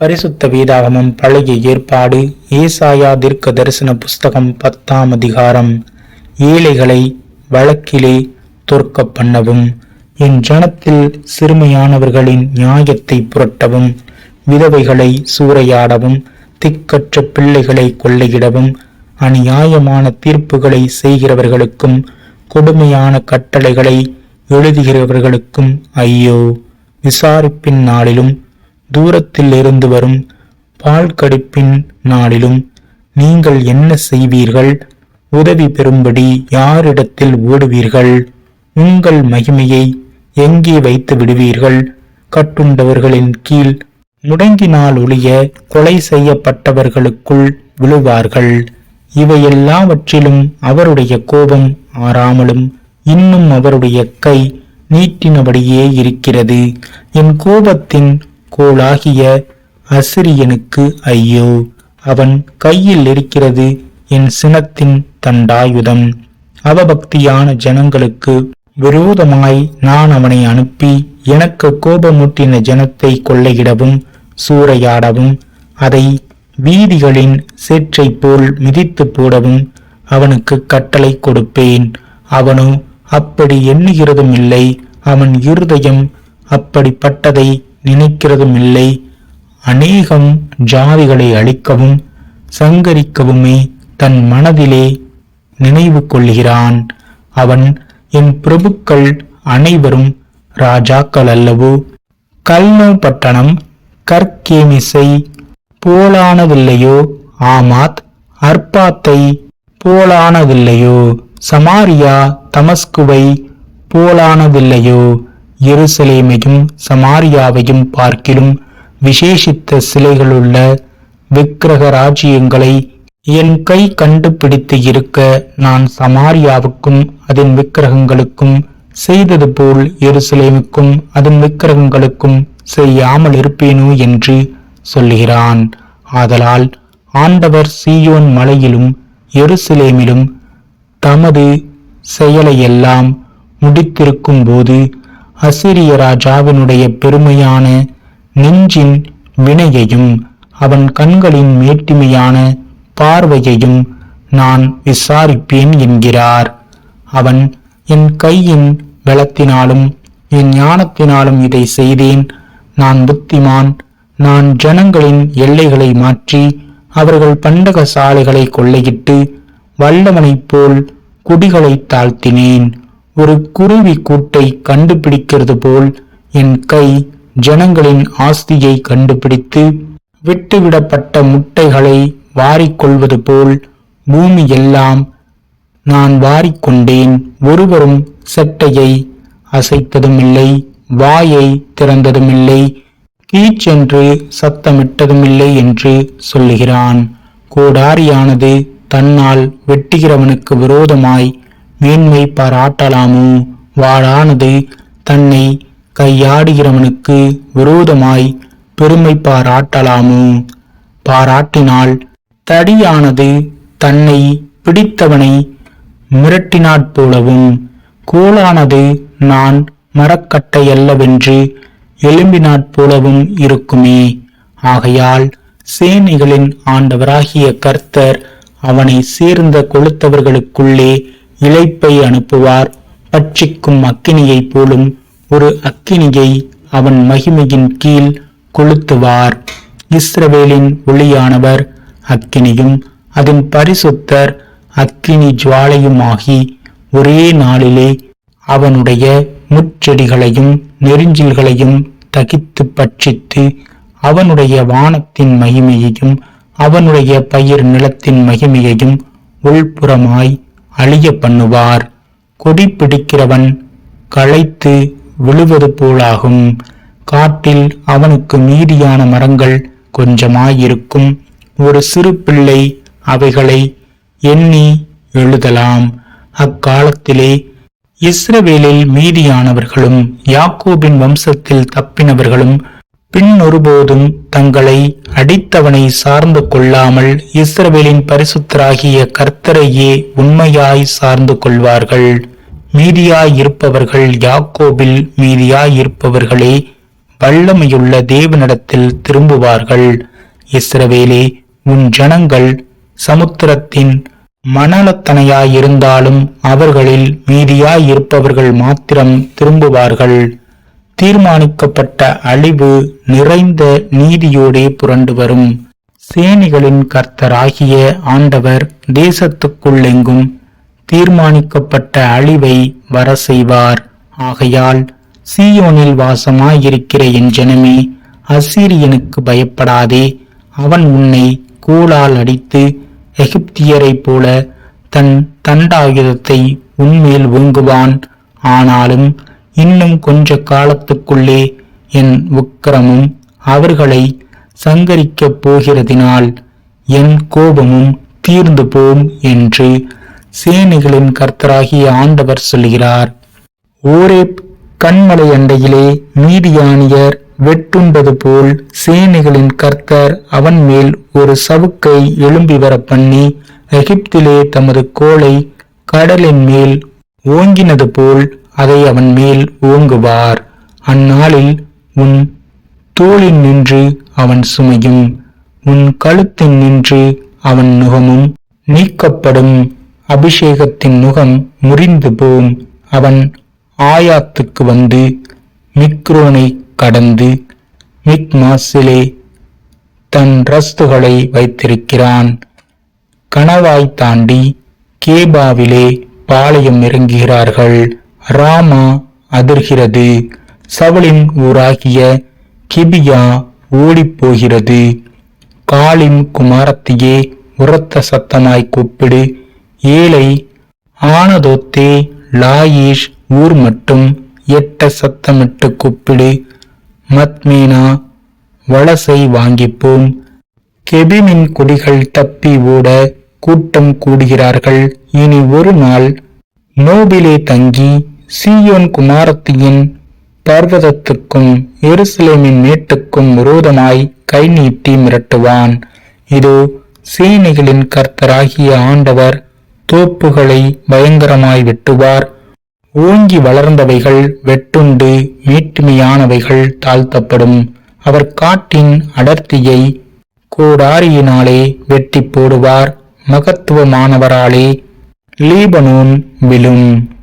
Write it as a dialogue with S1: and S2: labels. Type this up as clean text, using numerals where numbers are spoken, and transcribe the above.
S1: பரிசுத்த வேதாகமம் பழைய ஏற்பாடு ஏசாயா தீர்க்க தரிசன புஸ்தகம் 10ஆம் அதிகாரம். ஏழைகளை வழக்கிலே தோற்க பண்ணவும், என் ஜனத்தில் சிறுமையானவர்களின் நியாயத்தை புரட்டவும், விதவைகளை சூறையாடவும், திக்கற்ற பிள்ளைகளை கொள்ளையிடவும், அநியாயமான தீர்ப்புகளை செய்கிறவர்களுக்கும் கொடுமையான கட்டளைகளை எழுதுகிறவர்களுக்கும் ஐயோ! விசாரிப்பின் நாளிலும் தூரத்தில் இருந்து வரும் பால் கடிப்பின் நாளிலும் நீங்கள் என்ன செய்வீர்கள்? உதவி பெறும்படி யாரிடத்தில் ஓடுவீர்கள்? உங்கள் மகிமையை எங்கே வைத்து விடுவீர்கள்? கட்டுண்டவர்களின் கீழ் முடங்கினால் ஒழிய கொலை செய்யப்பட்டவர்களுக்குள் விழுவார்கள். இவையெல்லாவற்றிலும் அவருடைய கோபம் ஆறாமலும் இன்னும் அவருடைய கை நீட்டினபடியே இருக்கிறது. என் கோபத்தின் கோலாகிய அசிரியனுக்கு ஐயோ! அவன் கையில் இருக்கிறது என் சினத்தின் தண்டாயுதம். அவபக்தியான ஜனங்களுக்கு விரோதமாய் நான் அவனை அனுப்பி எனக்கு கோபமூட்டின ஜனத்தை கொள்ளையிடவும் சூறையாடவும், அதை வீதிகளின் சேற்றை போல் மிதித்து போடவும் அவனுக்கு கட்டளை கொடுப்பேன். அவனோ அப்படி எண்ணுகிறதும் இல்லை, அவன் இருதயம் அப்படிப்பட்டதை நினைக்கிறதும் இல்லை. அநேகம் ஜாதிகளை அழிக்கவும் சங்கரிக்கவுமே தன் மனதிலே நினைவு கொள்கிறான். அவன் என் பிரபுக்கள் அனைவரும் ராஜாக்கள் அல்லவோ? கல்னோ பட்டணம் கர்கேமிசை போலானதில்லையோ? ஆமாத் அர்பாத்தை போலானதில்லையோ? சமாரியா தமஸ்குவை போலானதில்லையோ? எருசலேமையும் சமாரியாவையும் பார்க்கிலும் விசேஷித்த சிலைகளுள்ள விக்கிரக ராஜ்யங்களை என் கை கண்டுபிடித்து இருக்க நான் சமாரியாவுக்கும் அதன் விக்கிரகங்களுக்கும் செய்தது போல் எருசலேமுக்கும் அதன் விக்கிரகங்களுக்கும் செய்யாமல் இருப்பேனோ என்று சொல்லுகிறான். ஆதலால் ஆண்டவர் சீயோன் மலையிலும் எருசலேமிலும் தமது செயலையெல்லாம் முடித்திருக்கும் போது அசிரிய ராஜாவினுடைய பெருமையான நெஞ்சின் வினையையும் அவன் கண்களின் மேட்டிமையான பார்வையையும் நான் விசாரிப்பேன் என்கிறார். அவன் என் கையின் பலத்தினாலும் என் ஞானத்தினாலும் இதை செய்தேன். நான் புத்திமான். நான் ஜனங்களின் எல்லைகளை மாற்றி அவர்கள் பண்டக சாலைகளை கொள்ளையிட்டு வல்லவனைப் போல் குடிகளை தாழ்த்தினேன். ஒரு குருவி கூட்டை கண்டுபிடிக்கிறது போல் என் கை ஜனங்களின் ஆஸ்தியை கண்டுபிடித்து விட்டுவிடப்பட்ட முட்டைகளை வாரிக்கொள்வது போல் பூமி எல்லாம் நான் வாரிக்கொண்டேன். ஒருவரும் செட்டையை அசைத்ததுமில்லை, வாயை திறந்ததுமில்லை, கீச்சென்று சத்தமிட்டதுமில்லை என்று சொல்லுகிறான். கோடாரியானது தன்னால் வெட்டுகிறவனுக்கு விரோதமாய் மேன்மை பாராட்டலாமோ? வாளானது தன்னை கையாடுகிறவனுக்கு விரோதமாய் பெருமை பாராட்டலாமோ? பாராட்டினால் தடியானது தன்னை பிடித்தவனை மிரட்டினாற்போலவும், கோலானது நான் மரக்கட்டை அல்லவென்று எழும்பினாற்போலவும் இருக்குமே. ஆகையால் சேனைகளின் ஆண்டவராகிய கர்த்தர் அவனை சேர்ந்த கொளுத்தவர்களுக்குள்ளே இளைப்பை அனுப்புவார். பட்சிக்கும் அக்கினியைப் போலும் ஒரு அக்கினியை அவன் மகிமையின் கீழ் கொளுத்துவார். இஸ்ரவேலின் ஒளியானவர் அக்கினியும் அதன் பரிசுத்தர் அக்கினி ஜுவாலையுமாகி ஒரே நாளிலே அவனுடைய முட்செடிகளையும் நெருஞ்சில்களையும் தகித்து பட்சித்து அவனுடைய வானத்தின் மகிமையையும் அவனுடைய பயிர் நிலத்தின் மகிமையையும் உள்புறமாய் அழிய பண்ணுவார். கொடி பிடிக்கிறவன் களைத்து விழுவது போலாகும். காட்டில் அவனுக்கு மீதியான மரங்கள் கொஞ்சமாயிருக்கும். ஒரு சிறு பிள்ளை அவைகளை எண்ணி எழுதலாம். அக்காலத்திலே இஸ்ரவேலில் மீதியானவர்களும் யாக்கோபின் வம்சத்தில் தப்பினவர்களும் பின்னொருபோதும் தங்களை அடித்தவனை சார்ந்து கொள்ளாமல் இஸ்ரவேலின் பரிசுத்தராகிய கர்த்தரையே உண்மையாய் சார்ந்து கொள்வார்கள். மீதியாயிருப்பவர்கள் யாக்கோபில் மீதியாயிருப்பவர்களே, வல்லமையுள்ள தேவனிடத்தில் திரும்புவார்கள். இஸ்ரவேலே, உன் ஜனங்கள் சமுத்திரத்தின் மணலத்தனையாயிருந்தாலும் அவர்களில் மீதியாயிருப்பவர்கள் மாத்திரம் திரும்புவார்கள். தீர்மானிக்கப்பட்ட அழிவு நிறைந்த நீதியோடே புரண்டு வரும். சேனைகளின் கர்த்தராகிய ஆண்டவர் தேசத்துக்குள்ளெங்கும் தீர்மானிக்கப்பட்ட அழிவை வர செய்வார். ஆகையால் சீயோனில் வாசமாயிருக்கிற என் ஜனமே, அசீரியனுக்கு பயப்படாதே. அவன் உன்னை கோலால் அடித்து எகிப்தியரைப் போல தன் தண்டாயுதத்தை உன்மேல் ஓங்குவான். ஆனாலும் இன்னும் கொஞ்ச காலத்துக்குள்ளே என் உக்கிரமும் அவர்களை சங்கரிக்கப் போகிறதினால் என் கோபமும் தீர்ந்து போம் என்று சேனைகளின் கர்த்தராகிய ஆண்டவர் சொல்கிறார். ஓரேப் கண்மலை அண்டையிலே மீதியானியர் வெட்டுண்டது போல் சேனைகளின் கர்த்தர் அவன் மேல் ஒரு சவுக்கை எழும்பி வர பண்ணி எகிப்திலே தமது கோலை கடலின் மேல் ஓங்கினது போல் அதை அவன் மேல் ஓங்குவார். அந்நாளில் உன் தோளின் நின்று அவன் சுமையும் உன் கழுத்தின் நின்று அவன் நுகமும் நீக்கப்படும். அபிஷேகத்தின் நுகம் முறிந்து போம். அவன் ஆயாத்துக்கு வந்து மிக்ரோனை கடந்து மிக்மாசிலே தன் ரஸ்துகளை வைத்திருக்கிறான். கணவாய் தாண்டி கேபாவிலே பாளையம் இறங்குகிறார்கள். ராமா அதிர்கிறது. சவுலின் ஊராகிய கிபியா ஓடிப்போகிறது. காலிம் குமாரத்தியே, உரத்த சத்தமாய் கூப்பிடு. ஏழை ஆனதோத்தே, லாயிஷ் ஊர் மட்டும் எட்ட சத்தமிட்டு கூப்பிடு. மத்மேனா, வலசை வாங்கிப்போம். கெபிமின் குடிகள் தப்பி ஓட கூட்டம் கூடுகிறார்கள். இனி ஒரு நாள் நோபிலே தங்கி சீயோன் குமாரத்தியின் பர்வதத்துக்கும் எருசலேமின் மேட்டுக்கும் விரோதமாய் கை நீட்டி மிரட்டுவான். இதோ, சேனைகளின் கர்த்தராகிய ஆண்டவர் தோப்புகளை பயங்கரமாய் வெட்டுவார். ஓங்கி வளர்ந்தவைகள் வெட்டுண்டு மேட்டுமையானவைகள் தாழ்த்தப்படும். அவர் காட்டின் அடர்த்தியை கோடாரியினாலே வெட்டி போடுவார். மகத்துவமானவராலே லீபனோன் விழும்.